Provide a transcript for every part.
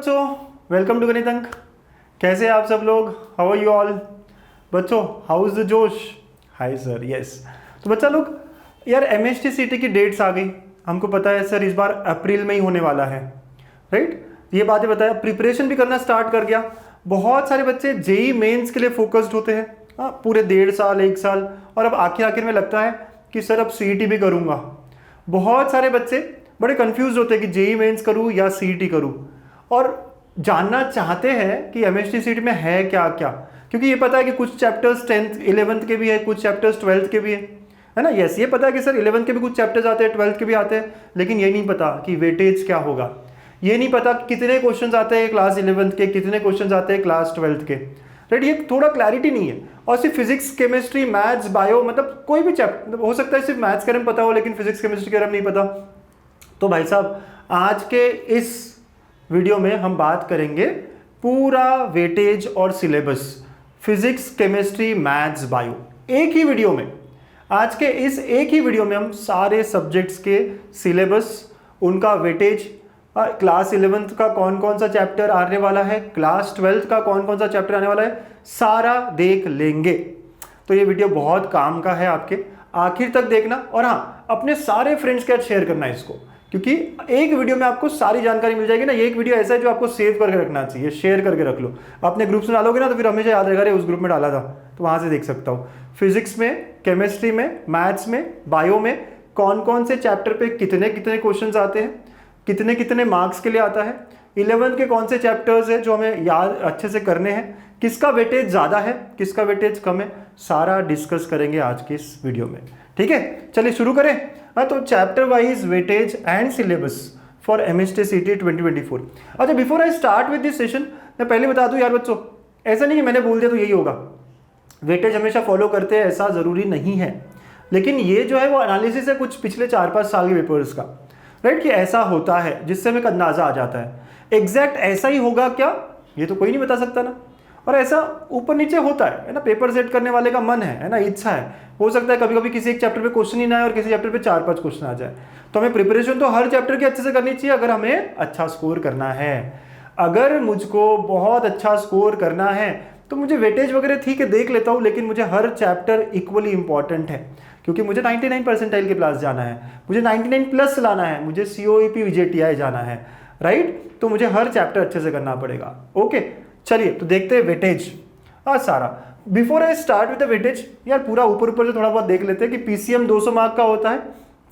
बच्चों, welcome to गणित अंक। कैसे हैं आप सब लोग? How are you all? बच्चों, how is the josh? Hi sir, yes. तो बच्चा लोग, यार MHTCT की डेट्स आ गई। हमको पता है सर इस बार अप्रैल में ही होने वाला है, राइट? ये बातें बताया, प्रिपरेशन भी करना स्टार्ट कर गया। बहुत सारे बच्चे जेई मेंस के लिए फोकस्ड होते हैं, पूरे 1.5 साल 1 साल, और अब आखिर में लगता है कि सर अब CET भी करूँगा। बहुत सारे बच्चे बड़े कंफ्यूज होते हैं कि जेई मेंस करूँ या CET करूँ, और जानना चाहते हैं कि MHTCT में है क्या क्या, क्योंकि ये पता है कि कुछ चैप्टर्स 10th 11th के भी है, कुछ चैप्टर्स 12th के भी है ना। यस, ये पता है कि सर 11th के भी कुछ चैप्टर्स आते हैं, 12th के भी आते हैं, लेकिन ये नहीं पता कि वेटेज क्या होगा। ये नहीं पता कितने क्वेश्चन आते हैं क्लास 11th के, कितने क्वेश्चन आते हैं क्लास 12th के, राइट? ये थोड़ा क्लैरिटी नहीं है। और सिर्फ फिजिक्स, केमिस्ट्री, मैथ्स, बायो, मतलब कोई भी चैप्टर हो सकता है सिर्फ मैथ्स के बारे में पता हो, लेकिन फिजिक्स केमिस्ट्री के बारे में नहीं पता। तो भाई साहब, आज के इस वीडियो में हम बात करेंगे पूरा वेटेज और syllabus, physics, chemistry, maths, bio, एक ही वीडियो में। आज के इस एक ही वीडियो में हम सारे सब्जेक्ट्स के सिलेबस, उनका वेटेज, क्लास 11th का कौन कौन सा चैप्टर आने वाला है, क्लास 12th का कौन कौन सा चैप्टर आने वाला है, सारा देख लेंगे। तो ये वीडियो बहुत काम का है आपके, आखिर तक देखना। और हाँ, अपने सारे फ्रेंड्स के साथ शेयर करना है इसको, क्योंकि एक वीडियो में आपको सारी जानकारी मिल जाएगी ना। ये एक वीडियो ऐसा है जो आपको सेव करके रखना चाहिए, शेयर करके रख लो। अपने ग्रुप्स में डालोगे ना तो फिर हमेशा याद रहेगा, अरे उस ग्रुप में डाला था, तो वहाँ से देख सकता हूँ। फिजिक्स में, केमिस्ट्री में, मैथ्स में, बायो में कौन कौन से चैप्टर पे कितने कितने क्वेश्चन आते हैं, कितने कितने मार्क्स के लिए आता है, 11th के कौन से चैप्टर्स हैं जो हमें याद अच्छे से करने हैं, किसका वेटेज ज़्यादा है, किसका वेटेज कम है, सारा डिस्कस करेंगे आज के इस वीडियो में। ठीक है, चलिए शुरू करें। तो chapter wise weightage and syllabus for MHTCT 2024। अच्छा, before I start with this session, मैं पहले बता दूं यार बच्चों, ऐसा नहीं कि मैंने बोल दिया तो यही होगा। वेटेज हमेशा फॉलो करते हैं ऐसा ज़रूरी नहीं है, लेकिन ये जो है वो एनालिसिस है कुछ पिछले 4-5 साल के पेपर्स का, राइट? कि ऐसा होता है जिससे हमें अंदाजा आ जाता है। एग्जैक्ट ऐसा ही होगा क्या, ये तो कोई नहीं बता सकता ना। और ऐसा ऊपर नीचे होता है ना, पेपर सेट करने वाले का मन है ना, इच्छा है। हो सकता है कभी कभी किसी एक चैप्टर पे क्वेश्चन ही ना आए और किसी चैप्टर पे 4-5 क्वेश्चन आ जाए। तो हमें प्रिपरेशन तो हर चैप्टर की अच्छे से करनी चाहिए अगर हमें अच्छा स्कोर करना है। अगर मुझको बहुत अच्छा स्कोर करना है तो मुझे वेटेज वगैरह ठीक है देख लेता हूँ, लेकिन मुझे हर चैप्टर इक्वली इंपॉर्टेंट है, क्योंकि मुझे 99 परसेंटाइल के प्लस जाना है, मुझे 99 प्लस लाना है, मुझे COEP VJTI जाना है, राइट? तो मुझे हर चैप्टर अच्छे से करना पड़ेगा। ओके, चलिए तो देखते हैं वेटेज सारा। Before I start with the weightage, यार पूरा ऊपर ऊपर से थोड़ा बहुत देख लेते हैं कि PCM 200 मार्क का होता है,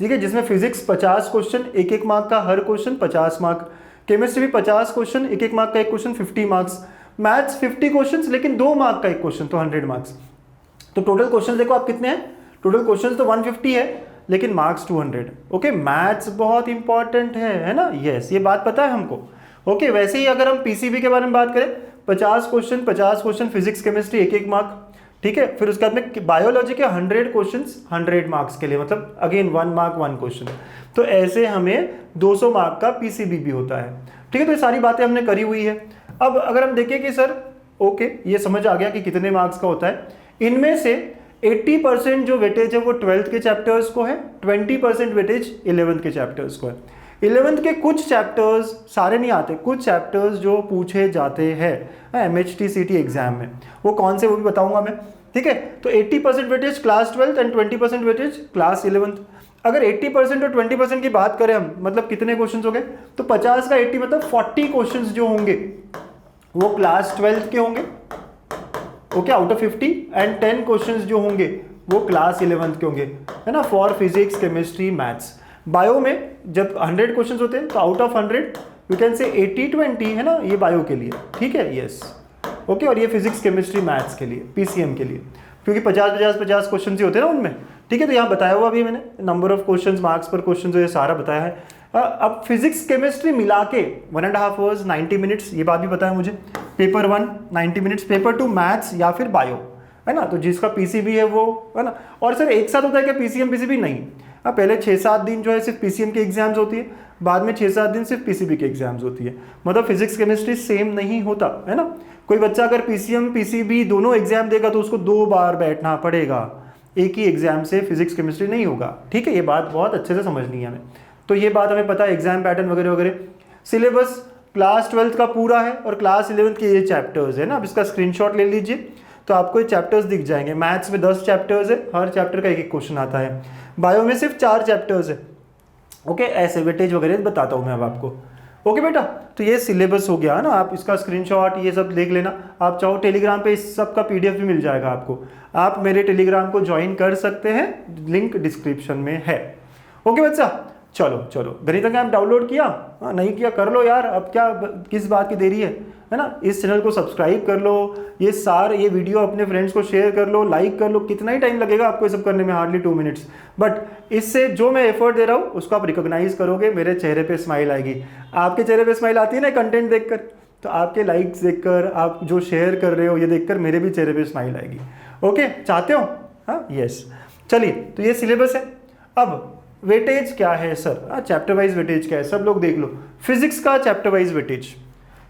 ठीक है, जिसमें फिजिक्स 50 क्वेश्चन, एक एक मार्क का हर क्वेश्चन 50 मार्क, केमिस्ट्री भी 50 क्वेश्चन, एक एक मार्क का एक क्वेश्चन 50 मार्क्स, मैथ्स 50 क्वेश्चन लेकिन 2 मार्क का एक क्वेश्चन, तो 100 मार्क्स। तो टोटल क्वेश्चन देखो आप कितने हैं, टोटल क्वेश्चन तो 150 है लेकिन मार्क्स 200। ओके, मैथ्स बहुत इंपॉर्टेंट है ना, यस, ये बात पता है हमको। ओके, वैसे ही अगर हम PCB के बारे में बात करें, 50 क्वेश्चन फिजिक्स केमिस्ट्री एक एक मार्क, ठीक है। फिर उसके बाद में बायोलॉजी के 100 क्वेश्चंस 100 मार्क्स के लिए, मतलब अगेन 1 मार्क 1 क्वेश्चन। तो ऐसे हमें 200 मार्क का PCB भी होता है, ठीक है। तो ये सारी बातें हमने करी हुई है। अब अगर हम देखें कि सर ओके, ये समझ आ गया कि कितने मार्क्स का होता है, इनमें से 80% जो वेटेज है वो 12th के चैप्टर्स को है, 20% वेटेज 11th के चैप्टर्स को है। 11th के कुछ चैप्टर्स, सारे नहीं आते, कुछ चैप्टर्स जो पूछे जाते हैं MHTCT एग्जाम में, वो कौन से वो भी बताऊंगा मैं, ठीक है। तो 80% weightage class 12th and 20% weightage class 11th। अगर 80% और 20% की बात करें हम, मतलब कितने क्वेश्चंस हो गए, तो 50 का 80 मतलब 40 क्वेश्चंस जो होंगे वो क्लास 12th के होंगे, okay, out of 50, and 10 questions जो होंगे वो क्लास 11th के होंगे, है ना, for physics, chemistry, maths. Bio में जब 100 क्वेश्चंस होते हैं तो out of 100 you can say 80-20 है ना, ये बायो के लिए, ठीक है, यस, ओके। और ये फिजिक्स, केमिस्ट्री, मैथ्स के लिए, PCM के लिए, क्योंकि 50 क्वेश्चन ही होते हैं ना उनमें, ठीक है। तो यहाँ बताया हुआ भी मैंने नंबर ऑफ क्वेश्चंस, मार्क्स पर क्वेश्चन, ये सारा बताया है। अब फिजिक्स केमिस्ट्री मिला के 1.5 आवर्स 90 मिनट्स, ये बात भी पता है मुझे। पेपर 1 90 मिनट्स, पेपर 2 मैथ्स या फिर बायो, है ना, तो जिसका PCB है वो, है ना। और सर एक साथ होता है क्या PCM PCB? नहीं, पहले 6-7 दिन जो है सिर्फ PCM की एग्जाम्स होती है, बाद में 6-7 दिन सिर्फ PCB की एग्जाम्स होती है। मतलब फिजिक्स केमिस्ट्री सेम नहीं होता, है ना। कोई बच्चा अगर PCM PCB दोनों एग्जाम देगा तो उसको 2 बार बैठना पड़ेगा, एक ही एग्जाम से फिजिक्स केमिस्ट्री नहीं होगा, ठीक है। ये बात बहुत अच्छे से समझनी है हमें। तो ये बात हमें पता है, एग्जाम पैटर्न वगैरह वगैरह। सिलेबस क्लास 12th का पूरा है और क्लास 11th के ये चैप्टर्स है ना। अब इसका स्क्रीनशॉट ले लीजिए तो आपको ये चैप्टर्स दिख जाएंगे। मैथ्स में 10 चैप्टर्स है, हर चैप्टर का एक एक क्वेश्चन आता है। बायो में सिर्फ 4 चैप्टर्स है। ओके, ऐसे वेटेज वगैरह बताता हूँ मैं अब आपको। ओके बेटा, तो ये सिलेबस हो गया है ना, आप इसका स्क्रीनशॉट ये सब देख लेना। आप चाहो टेलीग्राम पे इस सब का पीडीएफ भी मिल जाएगा आपको। आप मेरे टेलीग्राम को ज्वाइन कर सकते हैं, लिंक डिस्क्रिप्शन में है। ओके बच्चा, चलो चलो गणित का ऐप डाउनलोड किया? हाँ, नहीं किया कर लो यार, अब क्या किस बात की देरी है ना। इस चैनल को सब्सक्राइब कर लो, ये वीडियो अपने फ्रेंड्स को शेयर कर लो, लाइक कर लो। कितना ही टाइम लगेगा आपको ये सब करने में, हार्डली 2 मिनट्स। बट इससे जो मैं एफर्ट दे रहा हूँ उसको आप रिकॉग्नाइज करोगे, मेरे चेहरे पे स्माइल आएगी। आपके चेहरे पे स्माइल आती है ना कंटेंट देखकर, तो आपके लाइक्स देखकर, आप जो शेयर कर रहे हो ये देखकर मेरे भी चेहरे पे स्माइल आएगी। ओके, चाहते हो? हाँ, यस। चलिए, तो ये सिलेबस है। अब वेटेज क्या है सर? चैप्टर वाइज वेटेज क्या है, सब लोग देख लो। फिजिक्स का चैप्टर वाइज वेटेज,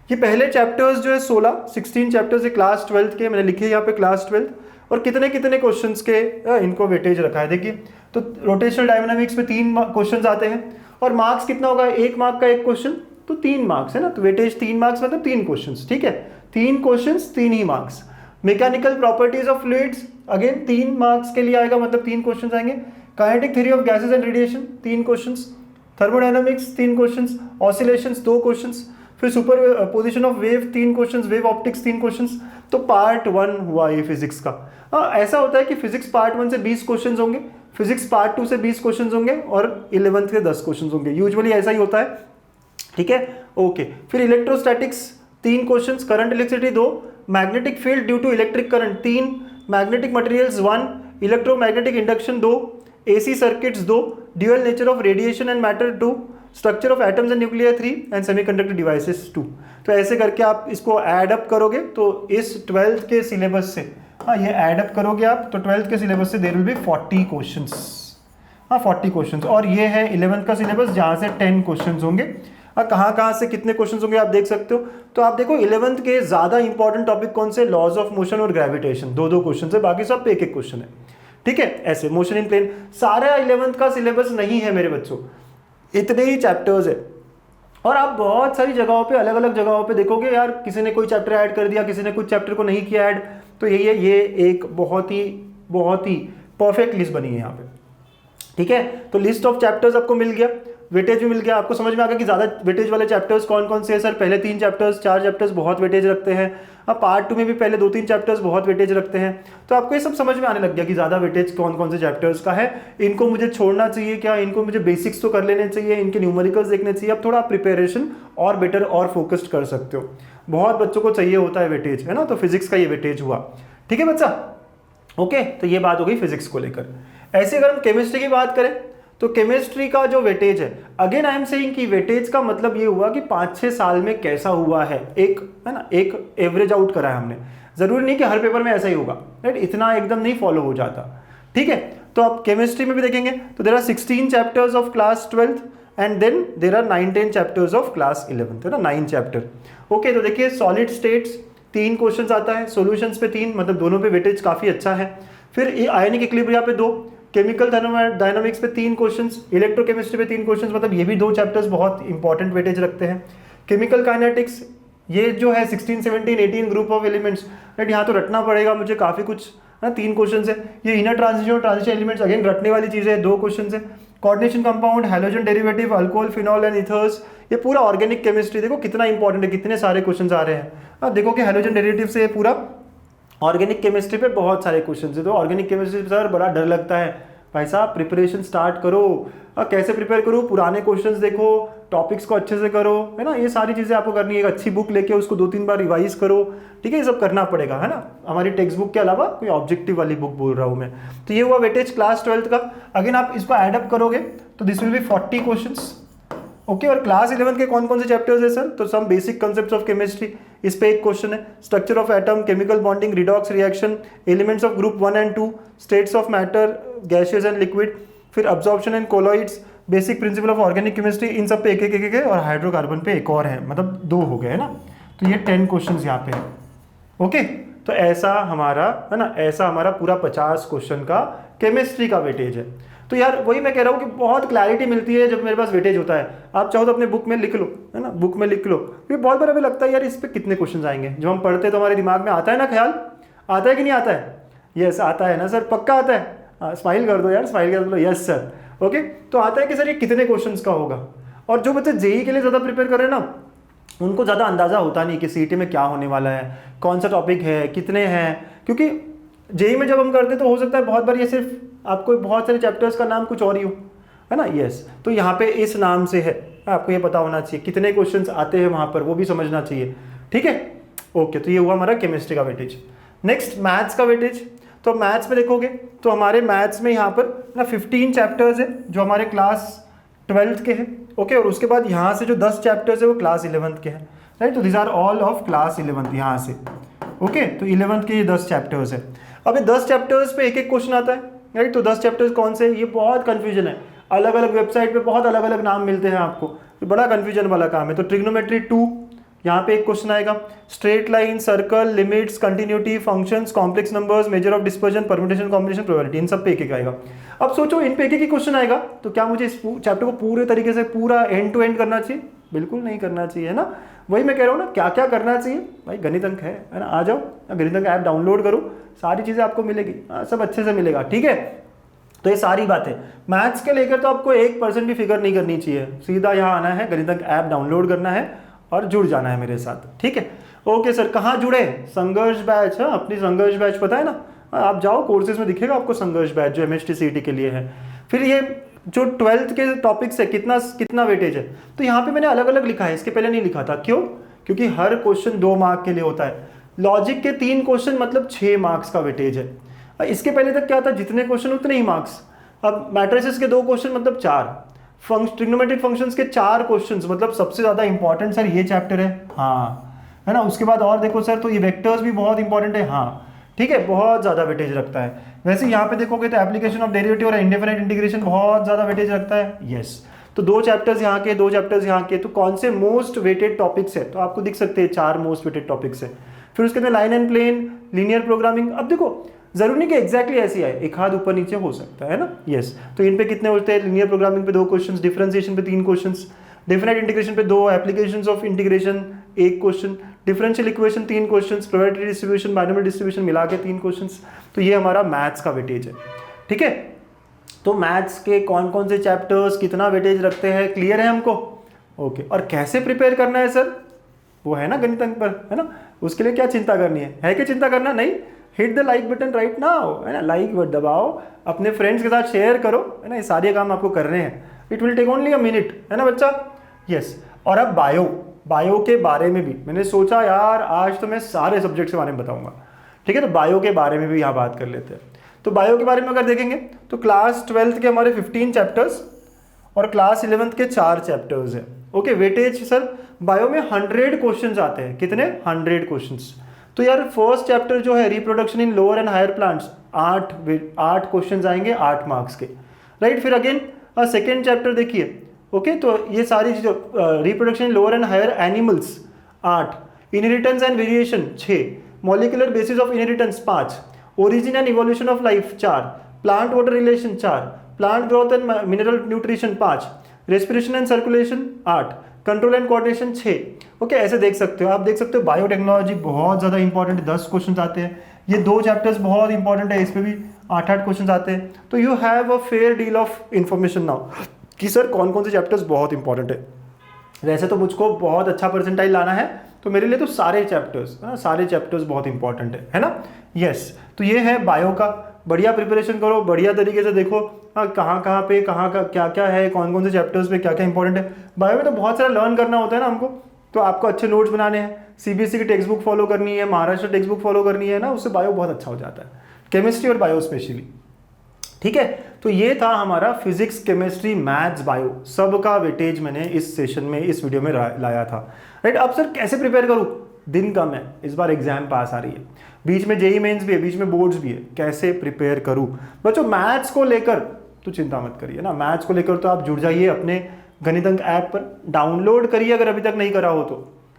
ये पहले चैप्टर्स जो है 16 चैप्टर्स है क्लास 12th के, मैंने लिखे यहाँ पे क्लास 12th, और कितने कितने क्वेश्चंस के इनको वेटेज रखा है देखिए। तो रोटेशनल डायनामिक्स में 3 क्वेश्चंस आते हैं और मार्क्स कितना होगा? 1 मार्क का 1 क्वेश्चन, तो 3 मार्क्स है ना। तो वेटेज 3 मार्क्स मतलब 3 क्वेश्चंस, ठीक है। 3 क्वेश्चंस 3 ही marks. Mechanical properties of fluids again 3 marks के लिए आएगा, मतलब 3 क्वेश्चंस आएंगे। Kinetic theory of gases and radiation 3 questions. Thermodynamics 3 questions. Oscillations 2 questions. फिर superposition of wave 3 questions. Wave optics 3 questions. तो पार्ट 1 हुआ ये फिजिक्स का। ऐसा होता है कि फिजिक्स पार्ट 1 से 20 क्वेश्चंस होंगे, फिजिक्स पार्ट 2 से 20 क्वेश्चंस होंगे और 11th के 10 क्वेश्चंस होंगे। यूजुअली ऐसा ही होता है, ठीक है। ओके, फिर electrostatics 3 questions. Current electricity 2। Magnetic field due to electric current 3। Magnetic materials 1। Electromagnetic induction 2। AC circuits 2। Dual nature of radiation and matter 2। Structure of atoms and nuclear 3 and semiconductor devices 2। तो ऐसे करके आप इसको add up करोगे तो इस 12th के syllabus से, हाँ ये ऐड अप करोगे आप तो 12th के सिलेबस से देयर विल बी 40 क्वेश्चंस। हाँ 40 क्वेश्चंस। और ये है 11th का सिलेबस जहाँ से 10 क्वेश्चंस होंगे। कहाँ से कितने क्वेश्चंस होंगे आप देख सकते हो। तो आप देखो 11th के ज़्यादा इंपॉर्टेंट टॉपिक कौन से? लॉज ऑफ मोशन और ग्रेविटेशन, 2 क्वेश्चन है, बाकी सब पे 1 क्वेश्चन है, ठीक है। ऐसे मोशन इन प्लेन सारा 11th का सिलेबस नहीं है मेरे बच्चों, इतने ही चैप्टर्स है। और आप बहुत सारी जगहों पे, अलग अलग जगहों पे देखोगे यार किसी ने कोई चैप्टर ऐड कर दिया, किसी ने कुछ चैप्टर को नहीं किया ऐड। तो ये एक बहुत ही परफेक्ट लिस्ट बनी है यहाँ पे, ठीक है। तो लिस्ट ऑफ चैप्टर्स आपको मिल गया, वेटेज भी मिल गया, आपको समझ में आ गया कि ज़्यादा वेटेज वाले चैप्टर्स कौन कौन से हैं सर। पहले 3 चैप्टर्स 4 चैप्टर्स बहुत वेटेज रखते हैं। अब पार्ट 2 में भी पहले 2-3 चैप्टर्स बहुत वेटेज रखते हैं। तो आपको ये सब समझ में आने लग गया कि ज़्यादा वेटेज कौन कौन से चैप्टर्स का है, इनको मुझे छोड़ना चाहिए क्या, इनको मुझे बेसिक्स तो कर लेने चाहिए, इनके न्यूमेरिकल्स देखने चाहिए। अब थोड़ा आप प्रिपरेशन और बेटर और फोकस्ड कर सकते हो। बहुत बच्चों को चाहिए होता है वेटेज, है ना। तो फिजिक्स का ये वेटेज हुआ, ठीक है बच्चा। ओके, तो ये बात हो गई फिजिक्स को लेकर। ऐसे अगर हम केमिस्ट्री की बात करें तो केमिस्ट्री का जो वेटेज है, अगेन आई एम सेइंग कि वेटेज का मतलब ये हुआ कि 5-6 साल में कैसा हुआ है, एक है ना, एक एवरेज आउट करा है हमने। जरूरी नहीं कि हर पेपर में ऐसा ही होगा, राइट, इतना एकदम नहीं फॉलो हो जाता, ठीक है। तो आप केमिस्ट्री में भी देखेंगे तो there are 16 chapters of class 12th and then there are 9-10 chapters of class 11th, है ना, 9 चैप्टर। ओके, तो देखिए सॉलिड स्टेट्स 3 क्वेश्चन आता है, सॉल्यूशंस पे 3, मतलब दोनों पे वेटेज काफी अच्छा है। फिर आयनिक इक्विलिब्रिया पे 2, केमिकल थर्मोडायनामिक्स पे 3 क्वेश्चंस, इलेक्ट्रोकेमिस्ट्री पे 3 क्वेश्चंस, मतलब ये भी 2 चैप्टर्स बहुत इंपॉर्टेंट वेटेज रखते हैं। केमिकल काइनेटिक्स ये जो है 16, 17, 18 ग्रुप ऑफ एलिमेंट्स, राइट, यहाँ तो रटना पड़ेगा मुझे काफ़ी कुछ, है 3 क्वेश्चंस है। ये इनर ट्रांजिशन और ट्रांजिशन एलिमेंट्स अगेन रटने वाली चीज़ें है, 2 क्वेश्चंस है। Coordination compound, halogen derivative, alcohol, phenol and ethers, ये पूरा ऑर्गेनिक केमिस्ट्री देखो कितना इंपॉर्टेंट है, कितने सारे क्वेश्चंस आ रहे हैं। अब देखो कि हैलोजन डेरिवेटिव से पूरा ऑर्गेनिक केमिस्ट्री पे बहुत सारे क्वेश्चन है। तो ऑर्गेनिक केमिस्ट्री सर बड़ा डर लगता है, भाई साहब प्रिपरेशन स्टार्ट करो। कैसे प्रिपेयर करो? पुराने क्वेश्चंस देखो, टॉपिक्स को अच्छे से करो, है ना, ये सारी चीज़ें आपको करनी है। एक अच्छी बुक लेके उसको 2-3 बार रिवाइज करो, ठीक है, ये सब करना पड़ेगा, है ना। हमारी टेक्स्ट बुक के अलावा कोई ऑब्जेक्टिव वाली बुक बोल रहा हूँ मैं। तो ये हुआ वेटेज क्लास 12th का। अगेन आप इसको ऐड अप करोगे तो this will be 40 questions. Okay, और क्लास 11 के कौन कौन से चैप्टर्स है सर? तो some basic concepts of chemistry, इस पे 1 क्वेश्चन है। Structure of atom, chemical bonding, redox reaction, elements of group 1 and 2, states of matter, gases and liquid, फिर absorption and colloids, basic principle of organic chemistry, इन सब पे एक है, और हाइड्रोकार्बन पे एक और है, मतलब 2 हो गए, है ना। तो ये 10 क्वेश्चन यहाँ पे है। ओके, तो ऐसा हमारा, है ना, ऐसा हमारा पूरा 50 क्वेश्चन का केमिस्ट्री का वेटेज है। तो यार वही मैं कह रहा हूँ कि बहुत क्लैरिटी मिलती है जब मेरे पास वेटेज होता है। आप चाहो तो अपने बुक में लिख लो, है ना, बुक में लिख लो। फिर बहुत बार हमें लगता है यार इस पे कितने क्वेश्चन आएंगे, जब हम पढ़ते हैं तो हमारे दिमाग में आता है ना ख्याल, आता है कि नहीं आता है? यस आता है ना सर, पक्का आता है। स्माइल कर दो यार, स्माइल कर दो, यस सर। ओके, तो आता है कि सर ये कितने क्वेश्चन का होगा। और जो बच्चे जेई के लिए ज़्यादा प्रिपेयर कर रहे हैं ना, उनको ज़्यादा अंदाज़ा होता नहीं कि सीईटी में क्या होने वाला है, कौन सा टॉपिक है, कितने हैं। क्योंकि जेई में जब हम करते हैं तो हो सकता है बहुत बार ये सिर्फ आपको बहुत सारे चैप्टर्स का नाम कुछ और ही हो, है ना। यस, तो यहाँ पे इस नाम से है, आपको ये पता होना चाहिए कितने क्वेश्चंस आते हैं वहाँ पर, वो भी समझना चाहिए। ठीक है, ओके। तो ये हुआ हमारा केमिस्ट्री का वेटेज। नेक्स्ट मैथ्स का वेटेज। तो मैथ्स में देखोगे तो हमारे मैथ्स में यहाँ पर ना 15 चैप्टर्स है जो हमारे क्लास 12th के हैं। ओके, और उसके बाद यहाँ से जो 10 चैप्टर्स है वो क्लास 11th के हैं, राइट। तो this are all of class 11th यहाँ से। ओके, तो 11th के ये 10 चैप्टर्स है। अब ये 10 चैप्टर्स पे एक एक क्वेश्चन आता है, राइट। तो 10 चैप्टर्स कौन से, ये बहुत कन्फ्यूजन है, अलग अलग वेबसाइट पे बहुत अलग अलग नाम मिलते हैं आपको, तो बड़ा कन्फ्यूजन वाला काम है। तो ट्रिग्नोमेट्री 2 यहाँ पे एक क्वेश्चन आएगा, straight line, circle, limits, continuity, functions, complex numbers, measure of dispersion, permutation, combination, probability, इन सब पे एक एक आएगा। अब सोचो इन पे एक एक क्वेश्चन आएगा तो क्या मुझे इस चैप्टर को पूरे तरीके से पूरा एंड टू एंड करना चाहिए? बिल्कुल नहीं करना चाहिए, है ना। वही मैं कह रहा हूँ ना, क्या क्या करना चाहिए भाई, गणित अंक है ना, आ जाओ गणित अंक ऐप डाउनलोड करो, सारी चीज़ें आपको मिलेगी, सब अच्छे से मिलेगा। ठीक है, तो ये सारी बातें मैथ्स के लेकर तो आपको 1% भी फिक्र नहीं करनी चाहिए, सीधा यहाँ आना है, गणित अंक ऐप डाउनलोड करना है और जुड़ जाना है मेरे साथ। ठीक है, ओके सर, कहाँ जुड़े? संघर्ष बैच, है अपनी संघर्ष बैच, पता है ना, आप जाओ कोर्सेज में दिखेगा आपको संघर्ष बैच जो एमएचटी सीईटी के लिए है। फिर ये जो 12th के टॉपिक्स है कितना कितना वेटेज है, तो यहाँ पे मैंने अलग अलग लिखा है, इसके पहले नहीं लिखा था। क्यों? क्योंकि हर क्वेश्चन 2 मार्क के लिए होता है, लॉजिक के 3 क्वेश्चन मतलब 6 मार्क्स का वेटेज है। इसके पहले तक क्या था, जितने क्वेश्चन उतने ही मार्क्स। अब मैट्रिसेस के 2 क्वेश्चन मतलब 4, ट्रिग्नोमेट्रिक फंक्शंस के 4 क्वेश्चंस मतलब सबसे ज्यादा इंपॉर्टेंट सर ये चैप्टर है, हाँ, है ना। उसके बाद और देखो सर, तो ये वेक्टर्स भी बहुत इंपॉर्टेंट है, हाँ, ठीक है, बहुत ज़्यादा वेटेज रखता है। वैसे यहाँ पे देखोगे तो एप्लीकेशन ऑफ डेरिवेटिव और इंडेफिनिट इंटीग्रेशन बहुत ज़्यादा वेटेज रखता है, यस। तो 2 चैप्टर्स यहाँ के, 2 चैप्टर्स यहाँ के, तो कौन से मोस्ट वेटेड टॉपिक्स है, तो आपको दिख सकते हैं 4 मोस्ट वेटेड टॉपिक्स है। फिर उसके अंदर line and plane, linear programming. अब देखो जरूरी नहीं कि एग्जैक्टली ऐसी आए, एक हाथ ऊपर नीचे हो सकता है ना, यस। तो इन पे कितने होते हैं, लीनियर प्रोग्रामिंग पे 2 क्वेश्चन, डिफरेंशिएशन पे 3 क्वेश्चन, डेफिनेट इंटीग्रेशन पे 2, applications of integration 1 question, differential equation 3 questions, probability distribution, binomial distribution मिला के 3 क्वेश्चंस। तो ये हमारा मैथ्स का वेटेज है। ठीक है, तो मैथ्स के कौन कौन से चैप्टर्स कितना वेटेज रखते हैं, क्लियर है हमको? ओके, और कैसे प्रिपेयर करना है सर, वो है ना गणित अंक पर, है ना। उसके लिए क्या चिंता करनी है कि चिंता करना नहीं, hit the like button right now, है ना, लाइक बटन दबाओ, अपने फ्रेंड्स के साथ शेयर करो, है ना, ये सारे काम आपको करने हैं। It will take only a minute, है ना बच्चा, यस। और अब बायो के बारे में भी मैंने सोचा यार आज तो मैं सारे सब्जेक्ट्स के बारे में बताऊंगा। ठीक है, तो बायो के बारे में भी यहाँ बात कर लेते हैं। तो बायो के बारे में अगर देखेंगे तो क्लास 12th के हमारे 15 चैप्टर्स और क्लास 11th के 4 चैप्टर्स है। ओके, वेटेज सर बायो में 100 क्वेश्चंस आते हैं, कितने? 100 क्वेश्चंस। तो यार फर्स्ट चैप्टर जो है reproduction in lower and higher plants, 8 questions आएंगे 8 मार्क्स के, राइट। फिर अगेन सेकेंड चैप्टर देखिए, ओके, तो ये सारी चीज़ें, reproduction in lower and higher animals 8, inheritance and variation 6, molecular basis of inheritance 5, origin and evolution of life 4, plant water relation 4, plant growth and mineral nutrition 5, respiration and circulation 8, control and coordination 6। Okay, ऐसे देख सकते हो, आप देख सकते हो biotechnology बहुत ज़्यादा इंपॉर्टेंट है, 10 क्वेश्चन आते हैं। ये 2 चैप्टर्स बहुत इंपॉर्टेंट है, इस पर भी 8-8 क्वेश्चन आते हैं। तो you have a fair deal of information now कि सर कौन कौन से चैप्टर्स बहुत इंपॉर्टेंट है। वैसे तो मुझको बहुत अच्छा परसेंटाइल लाना है, तो मेरे लिए तो सारे चैप्टर्स बहुत इंपॉर्टेंट है ना, यस। तो ये है बायो का, बढ़िया प्रिपरेशन करो, बढ़िया तरीके से देखो कहाँ पे क्या क्या है, कौन कौन से चैप्टर्स पे क्या क्या इंपॉर्टेंट है। बायो में तो बहुत सारा लर्न करना होता है ना हमको, तो आपको अच्छे नोट्स बनाने हैं, सीबीएसई की टेक्स्ट बुक फॉलो करनी है, महाराष्ट्र टेक्स्ट बुक फॉलो करनी है ना, उससे बायो बहुत अच्छा हो जाता है, केमिस्ट्री और बायो स्पेशली। ठीक है, तो ये था हमारा फिजिक्स, केमिस्ट्री, मैथ्स, बायो, सबका वेटेज मैंने इस सेशन में, इस वीडियो में लाया था, राइट। अब सर कैसे प्रिपेयर करूँ, दिन कम है, इस बार एग्जाम पास आ रही है, बीच में जेई मेंस भी है, बीच में बोर्ड्स भी है, कैसे प्रिपेयर करूँ बच्चों? मैथ्स को लेकर तो चिंता मत करिए ना, मैथ्स को लेकर तो आप जुड़ जाइए अपने गणित अंक ऐप पर, डाउनलोड करिए अगर अभी तक नहीं करा हो तो,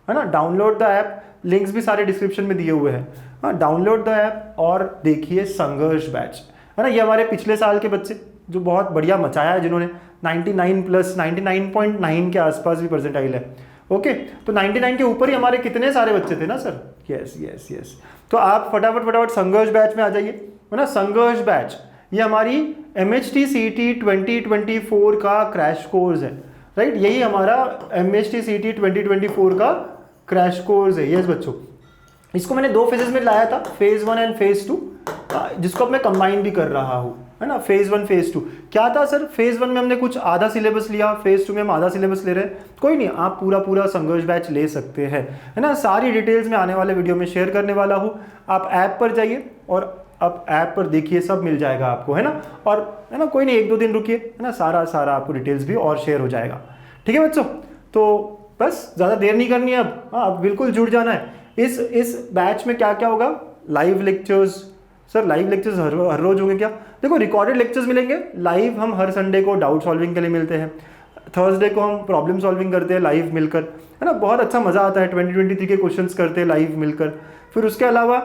है ना, डाउनलोड द ऐप, लिंक्स भी सारे डिस्क्रिप्शन में दिए हुए हैं, हाँ, डाउनलोड द ऐप और देखिए संघर्ष बैच। है ना। ये हमारे पिछले साल के बच्चे जो बहुत बढ़िया मचाया है, जिन्होंने 99 प्लस 99.9 के आसपास भी परसेंटाइल है। ओके, तो 99 के ऊपर ही हमारे कितने सारे बच्चे थे ना सर। यस यस यस, तो आप फटाफट संघर्ष बैच में आ जाइए, है ना। संघर्ष बैच ये हमारी MHT CET 2024 का क्रैश कोर्स है, राइट। यही हमारा MHT CET 2024 का क्रैश कोर्स है। यस बच्चों, इसको मैंने 2 फेजेस में लाया था, फेज 1 एंड फेज 2, जिसको अब मैं कंबाइन भी कर रहा हूँ, है ना। फेज 1 फेज 2 क्या था सर, फेज 1 में हमने कुछ आधा सिलेबस लिया, फेज 2 में हम आधा सिलेबस ले रहे हैं। कोई नहीं, आप पूरा संघर्ष बैच ले सकते हैं, है ना। सारी डिटेल्स में आने वाले वीडियो में शेयर करने वाला हूँ। आप ऐप पर जाइए और आप ऐप पर देखिए, सब मिल जाएगा आपको, है ना। और है ना, कोई नहीं, 1-2 दिन रुकिए, है ना, सारा आपको डिटेल्स भी और शेयर हो जाएगा। ठीक है बच्चों, तो बस ज़्यादा देर नहीं करनी है अब। हाँ, अब बिल्कुल जुड़ जाना है। इस बैच में क्या क्या होगा, live lectures. Sir live lectures हर रोज होंगे क्या? देखो, रिकॉर्डेड लेक्चर्स मिलेंगे लाइव, हम हर संडे को डाउट सॉल्विंग के लिए मिलते हैं, थर्सडे को हम प्रॉब्लम सॉल्विंग करते हैं लाइव मिलकर, है ना। बहुत अच्छा मज़ा आता है, 2023 के क्वेश्चंस करते हैं लाइव मिलकर। फिर उसके अलावा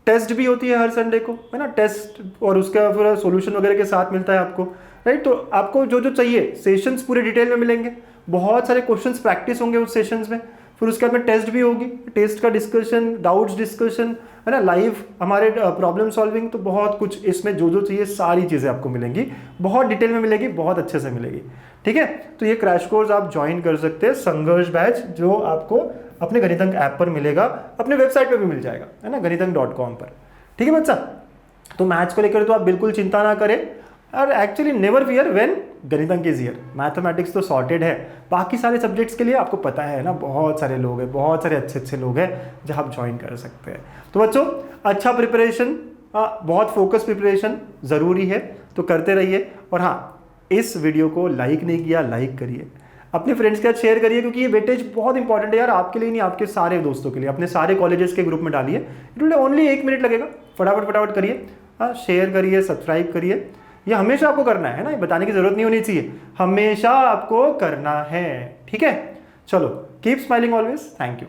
टेस्ट भी होती है हर संडे को, है ना, टेस्ट, और उसका फिर सोल्यूशन वगैरह के साथ मिलता है आपको, राइट। तो आपको जो चाहिए सेशंस पूरे डिटेल में मिलेंगे, बहुत सारे क्वेश्चंस प्रैक्टिस होंगे उस सेशंस में। फिर उसके बाद में टेस्ट भी होगी, टेस्ट का डिस्कशन, डाउट्स डिस्कशन, है ना, लाइव हमारे प्रॉब्लम सॉल्विंग। तो बहुत कुछ इसमें जो चाहिए सारी चीज़ें आपको मिलेंगी, बहुत डिटेल में मिलेगी, बहुत अच्छे से मिलेगी। ठीक है, तो ये क्रैश कोर्स आप ज्वाइन कर सकते हैं, संघर्ष बैच, जो आपको अपने गणितंक ऐप पर मिलेगा, अपने वेबसाइट पर भी मिल जाएगा, है ना, गणितंक.com पर। ठीक है बच्चा, तो मैथ्स को लेकर तो आप बिल्कुल चिंता ना करें, और actually never fear when Ganitank is here. Mathematics तो सॉर्टेड है, बाकी सारे सब्जेक्ट्स के लिए आपको पता है ना, बहुत सारे लोग हैं, बहुत सारे अच्छे लोग हैं जो आप ज्वाइन कर सकते हैं। तो बच्चों, अच्छा प्रिपरेशन, बहुत फोकस प्रिपरेशन ज़रूरी है, तो करते रहिए। और हाँ, इस वीडियो को लाइक नहीं किया, लाइक करिए, अपने फ्रेंड्स के साथ शेयर करिए, क्योंकि ये वेटेज बहुत इंपॉर्टेंट है यार, आपके लिए नहीं, आपके सारे दोस्तों के लिए, अपने सारे कॉलेजेस के ग्रुप में डालिए। इट विल ओनली 1 मिनट लगेगा, फटाफट करिए। हाँ, शेयर करिए, सब्सक्राइब करिए, ये हमेशा आपको करना है ना, ये बताने की जरूरत नहीं होनी चाहिए, हमेशा आपको करना है। ठीक है, चलो, keep smiling always, thank you.